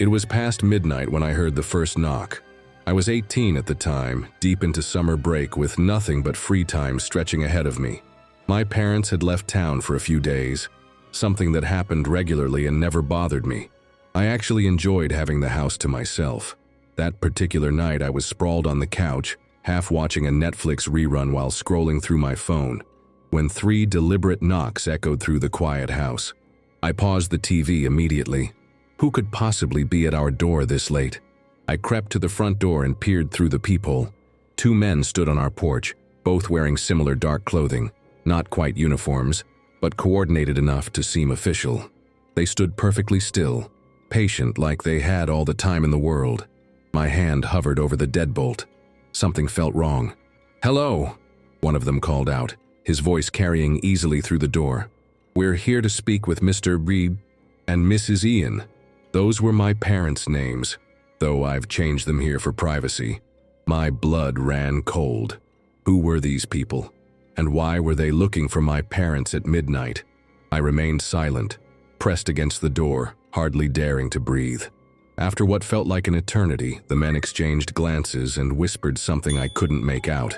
It was past midnight when I heard the first knock. I was 18 at the time, deep into summer break with nothing but free time stretching ahead of me. My parents had left town for a few days, something that happened regularly and never bothered me. I actually enjoyed having the house to myself. That particular night I was sprawled on the couch, half watching a Netflix rerun while scrolling through my phone, when 3 deliberate knocks echoed through the quiet house. I paused the TV immediately. Who could possibly be at our door this late? I crept to the front door and peered through the peephole. 2 men stood on our porch, both wearing similar dark clothing, not quite uniforms, but coordinated enough to seem official. They stood perfectly still, patient like they had all the time in the world. My hand hovered over the deadbolt. Something felt wrong. "Hello," one of them called out, his voice carrying easily through the door. "We're here to speak with Mr. Reed and Mrs. Ian." Those were my parents' names, though I've changed them here for privacy. My blood ran cold. Who were these people? And why were they looking for my parents at midnight? I remained silent, pressed against the door, hardly daring to breathe. After what felt like an eternity, the men exchanged glances and whispered something I couldn't make out.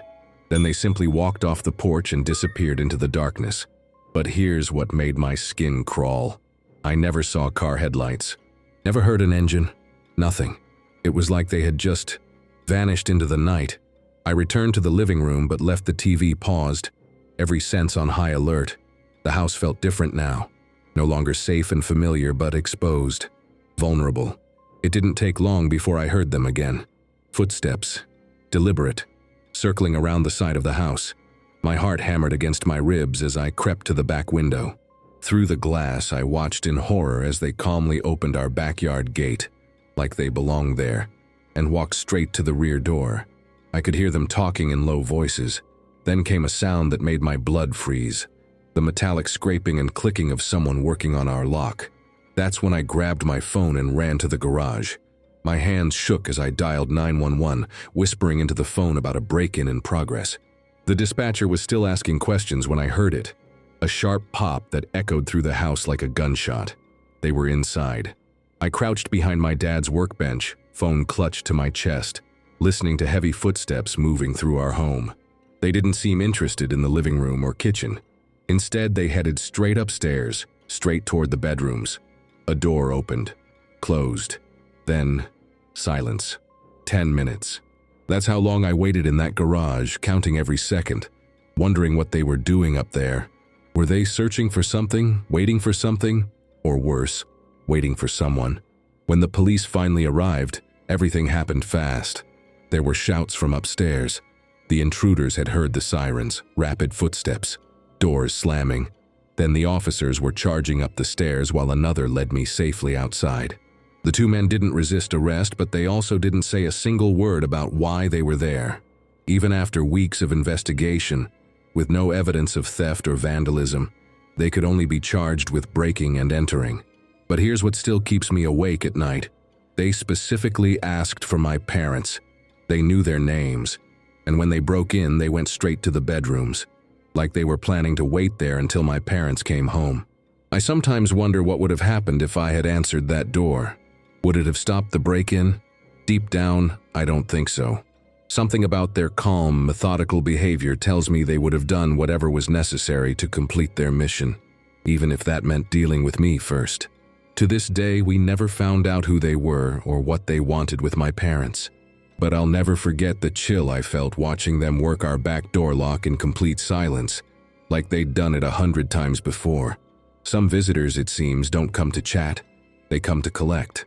Then they simply walked off the porch and disappeared into the darkness. But here's what made my skin crawl. I never saw car headlights. Never heard an engine. Nothing. It was like they had just vanished into the night. I returned to the living room but left the TV paused, every sense on high alert. The house felt different now. No longer safe and familiar, but exposed. Vulnerable. It didn't take long before I heard them again. Footsteps. Deliberate. Circling around the side of the house. My heart hammered against my ribs as I crept to the back window. Through the glass, I watched in horror as they calmly opened our backyard gate, like they belonged there, and walked straight to the rear door. I could hear them talking in low voices. Then came a sound that made my blood freeze, the metallic scraping and clicking of someone working on our lock. That's when I grabbed my phone and ran to the garage. My hands shook as I dialed 911, whispering into the phone about a break-in in progress. The dispatcher was still asking questions when I heard it. A sharp pop that echoed through the house like a gunshot. They were inside. I crouched behind my dad's workbench, phone clutched to my chest, listening to heavy footsteps moving through our home. They didn't seem interested in the living room or kitchen. Instead, they headed straight upstairs, straight toward the bedrooms. A door opened, closed, then silence. 10 minutes. That's how long I waited in that garage, counting every second, wondering what they were doing up there. Were they searching for something, waiting for something, or worse, waiting for someone? When the police finally arrived, everything happened fast. There were shouts from upstairs. The intruders had heard the sirens, rapid footsteps, doors slamming. Then the officers were charging up the stairs while another led me safely outside. The 2 men didn't resist arrest, but they also didn't say a single word about why they were there. Even after weeks of investigation, with no evidence of theft or vandalism, they could only be charged with breaking and entering. But here's what still keeps me awake at night. They specifically asked for my parents. They knew their names. And when they broke in, they went straight to the bedrooms, like they were planning to wait there until my parents came home. I sometimes wonder what would have happened if I had answered that door. Would it have stopped the break-in? Deep down, I don't think so. Something about their calm, methodical behavior tells me they would have done whatever was necessary to complete their mission, even if that meant dealing with me first. To this day, we never found out who they were or what they wanted with my parents. But I'll never forget the chill I felt watching them work our back door lock in complete silence, like they'd done it 100 times before. Some visitors, it seems, don't come to chat, they come to collect.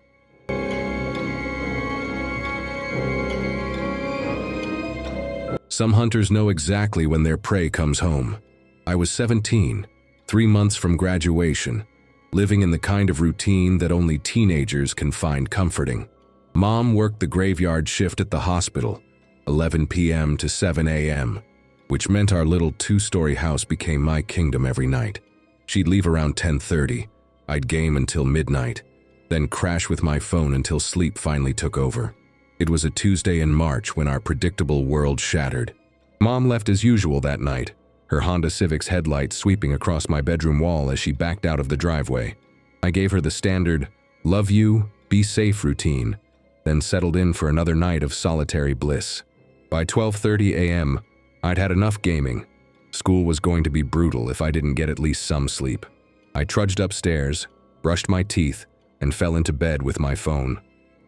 Some hunters know exactly when their prey comes home. I was 17, 3 months from graduation, living in the kind of routine that only teenagers can find comforting. Mom worked the graveyard shift at the hospital, 11 p.m. to 7 a.m., which meant our little 2-story house became my kingdom every night. She'd leave around 10:30. I'd game until midnight, then crash with my phone until sleep finally took over. It was a Tuesday in March when our predictable world shattered. Mom left as usual that night, her Honda Civic's headlights sweeping across my bedroom wall as she backed out of the driveway. I gave her the standard, "Love you, be safe routine, then settled in for another night of solitary bliss. By 12:30 a.m., I'd had enough gaming. School was going to be brutal if I didn't get at least some sleep. I trudged upstairs, brushed my teeth, and fell into bed with my phone.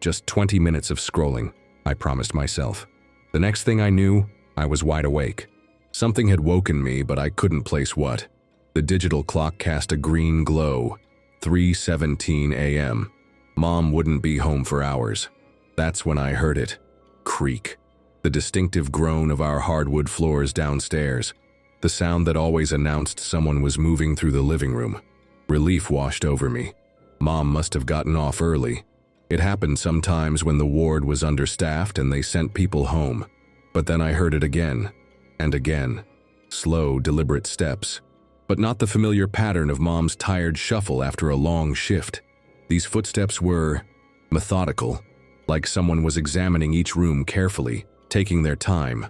Just 20 minutes of scrolling, I promised myself. The next thing I knew, I was wide awake. Something had woken me, but I couldn't place what. The digital clock cast a green glow. 3:17 a.m. Mom wouldn't be home for hours. That's when I heard it. Creak. The distinctive groan of our hardwood floors downstairs. The sound that always announced someone was moving through the living room. Relief washed over me. Mom must have gotten off early. It happened sometimes when the ward was understaffed and they sent people home. But then I heard it again, and again. Slow, deliberate steps. But not the familiar pattern of Mom's tired shuffle after a long shift. These footsteps were methodical, like someone was examining each room carefully, taking their time.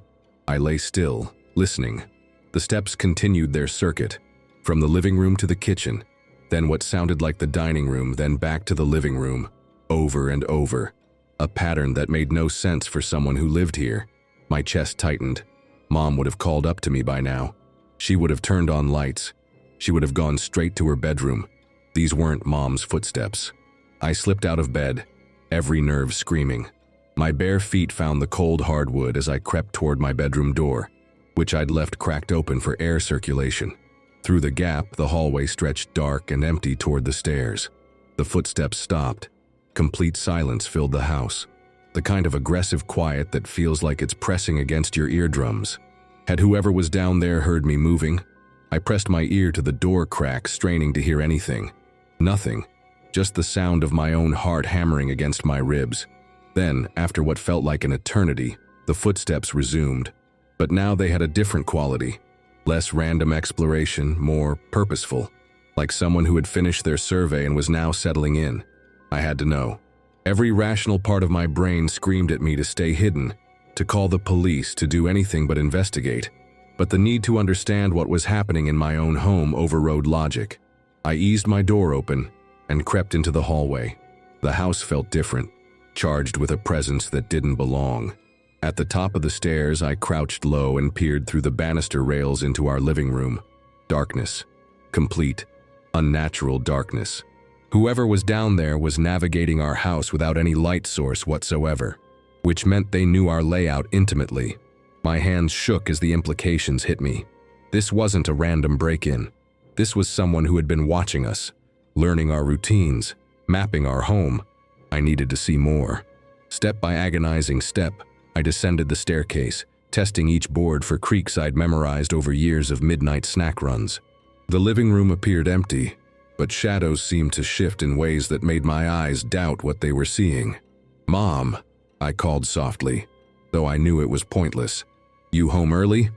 I lay still, listening. The steps continued their circuit, from the living room to the kitchen, then what sounded like the dining room, then back to the living room, over and over. A pattern that made no sense for someone who lived here. My chest tightened. Mom would have called up to me by now. She would have turned on lights. She would have gone straight to her bedroom. These weren't Mom's footsteps. I slipped out of bed, every nerve screaming. My bare feet found the cold hardwood as I crept toward my bedroom door, which I'd left cracked open for air circulation. Through the gap, the hallway stretched dark and empty toward the stairs. The footsteps stopped. Complete silence filled the house. The kind of aggressive quiet that feels like it's pressing against your eardrums. Had whoever was down there heard me moving? I pressed my ear to the door crack, straining to hear anything. Nothing. Just the sound of my own heart hammering against my ribs. Then, after what felt like an eternity, the footsteps resumed. But now they had a different quality. Less random exploration, more purposeful. Like someone who had finished their survey and was now settling in. I had to know. Every rational part of my brain screamed at me to stay hidden, to call the police, to do anything but investigate. But the need to understand what was happening in my own home overrode logic. I eased my door open and crept into the hallway. The house felt different, charged with a presence that didn't belong. At the top of the stairs, I crouched low and peered through the banister rails into our living room. Darkness. Complete, unnatural darkness. Whoever was down there was navigating our house without any light source whatsoever, which meant they knew our layout intimately. My hands shook as the implications hit me. This wasn't a random break-in. This was someone who had been watching us, learning our routines, mapping our home. I needed to see more. Step by agonizing step, I descended the staircase, testing each board for creaks I'd memorized over years of midnight snack runs. The living room appeared empty, but shadows seemed to shift in ways that made my eyes doubt what they were seeing. "Mom," I called softly, though I knew it was pointless. "You home early?"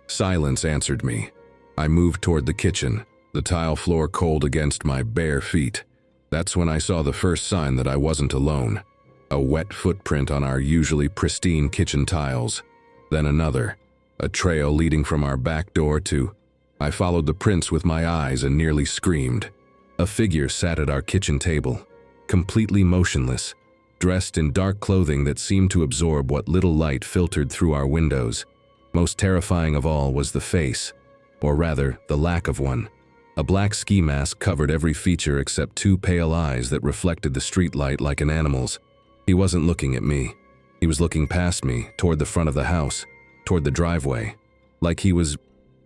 Silence answered me. I moved toward the kitchen, the tile floor cold against my bare feet. That's when I saw the first sign that I wasn't alone. A wet footprint on our usually pristine kitchen tiles. Then another, a trail leading from our back door to... I followed the prints with my eyes and nearly screamed. A figure sat at our kitchen table, completely motionless, dressed in dark clothing that seemed to absorb what little light filtered through our windows. Most terrifying of all was the face, or rather, the lack of one. A black ski mask covered every feature except two pale eyes that reflected the streetlight like an animal's. He wasn't looking at me. He was looking past me, toward the front of the house, toward the driveway, like he was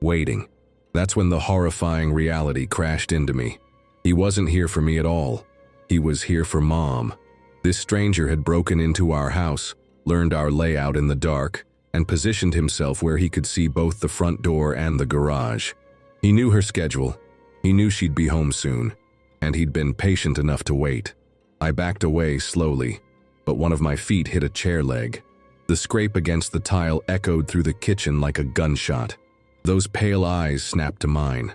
waiting. That's when the horrifying reality crashed into me. He wasn't here for me at all. He was here for Mom. This stranger had broken into our house, learned our layout in the dark, and positioned himself where he could see both the front door and the garage. He knew her schedule. He knew she'd be home soon, and he'd been patient enough to wait. I backed away slowly, but one of my feet hit a chair leg. The scrape against the tile echoed through the kitchen like a gunshot. Those pale eyes snapped to mine.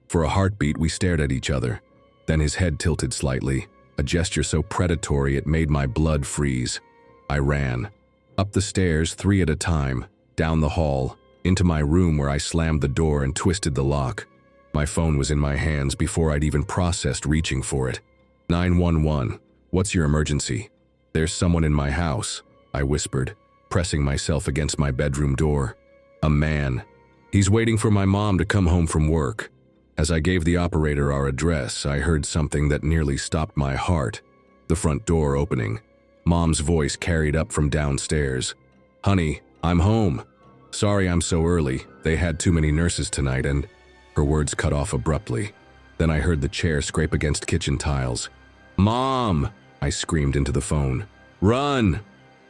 For a heartbeat, we stared at each other. Then his head tilted slightly, a gesture so predatory it made my blood freeze. I ran. Up the stairs, 3 at a time, down the hall, into my room where I slammed the door and twisted the lock. My phone was in my hands before I'd even processed reaching for it. 911. What's your emergency? There's someone in my house, I whispered, pressing myself against my bedroom door. A man. He's waiting for my mom to come home from work. As I gave the operator our address, I heard something that nearly stopped my heart. The front door opening. Mom's voice carried up from downstairs. Honey, I'm home. Sorry I'm so early. They had too many nurses tonight and… Her words cut off abruptly. Then I heard the chair scrape against kitchen tiles. Mom! I screamed into the phone. Run!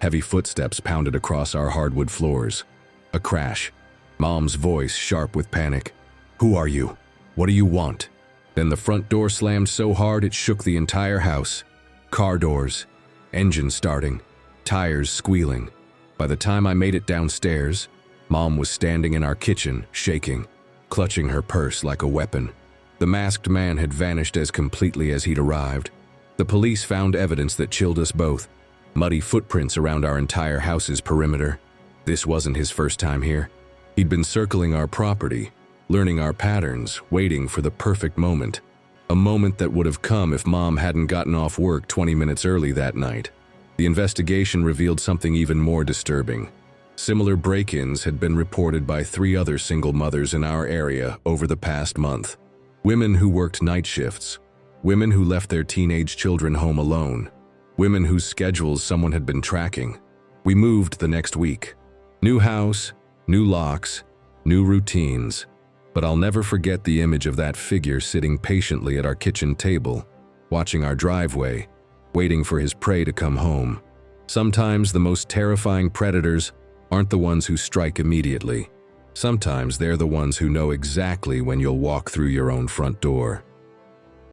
Heavy footsteps pounded across our hardwood floors. A crash. Mom's voice sharp with panic. Who are you? What do you want? Then the front door slammed so hard it shook the entire house. Car doors, engine starting, tires squealing. By the time I made it downstairs, Mom was standing in our kitchen, shaking, clutching her purse like a weapon. The masked man had vanished as completely as he'd arrived. The police found evidence that chilled us both. Muddy footprints around our entire house's perimeter. This wasn't his first time here. He'd been circling our property, learning our patterns, waiting for the perfect moment. A moment that would have come if Mom hadn't gotten off work 20 minutes early that night. The investigation revealed something even more disturbing. Similar break-ins had been reported by 3 other single mothers in our area over the past month. Women who worked night shifts. Women who left their teenage children home alone. Women whose schedules someone had been tracking. We moved the next week. New house, new locks, new routines. But I'll never forget the image of that figure sitting patiently at our kitchen table, watching our driveway, waiting for his prey to come home. Sometimes the most terrifying predators aren't the ones who strike immediately. Sometimes they're the ones who know exactly when you'll walk through your own front door.